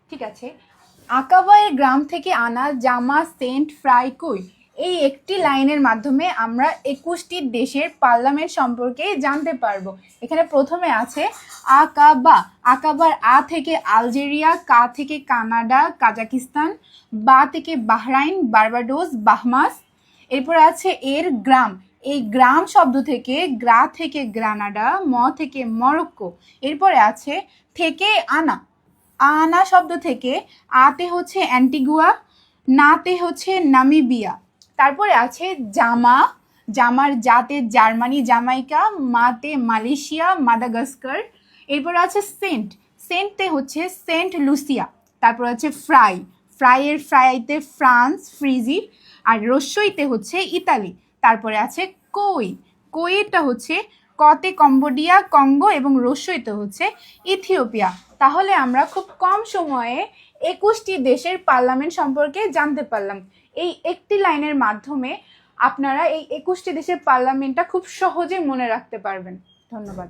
ঠিক আছে। আকাবায়ের গ্রাম থেকে আনা জামা সেন্ট ফ্রাই কই, এই একটি লাইনের মাধ্যমে আমরা 21টি দেশের পার্লামেন্ট সম্পর্কে জানতে পারবো। এখানে প্রথমে আছে আকাবা। আকাবার আ থেকে আলজেরিয়া, কা থেকে কানাডা কাজাকিস্তান, বা থেকে বাহরাইন বার্বাডোস বাহমাস। এরপর আছে এর গ্রাম। এই গ্রাম শব্দ থেকে গ্রা থেকে গ্রানাডা, ম থেকে মরক্কো। এরপরে আছে থেকে আনা। আনা শব্দ থেকে আতে হচ্ছে অ্যান্টিগুয়া, নাতে হচ্ছে নামিবিয়া। তারপরে আছে জামা। জামার জাতে জার্মানি জামাইকা, মাতে মালয়েশিয়া মাদাগাস্কার। এরপর আছে সেন্ট। সেন্টতে হচ্ছে সেন্ট লুসিয়া। তারপর আছে ফ্রাই। ফ্রাইয়ের ফ্রাইতে ফ্রান্স ফ্রিজি। আর রস্যইতে হচ্ছে ইতালি। তারপরে আছে কই। কইটা হচ্ছে কতে কম্বোডিয়া কঙ্গো এবং রস্যইতে হচ্ছে ইথিওপিয়া। তাহলে আমরা খুব কম সময়ে 21টি দেশের পার্লামেন্ট সম্পর্কে জানতে পারলাম। এই একটি লাইনের মাধ্যমে আপনারা এই 21টি দেশের পার্লামেন্টটা খুব সহজে মনে রাখতে পারবেন। ধন্যবাদ।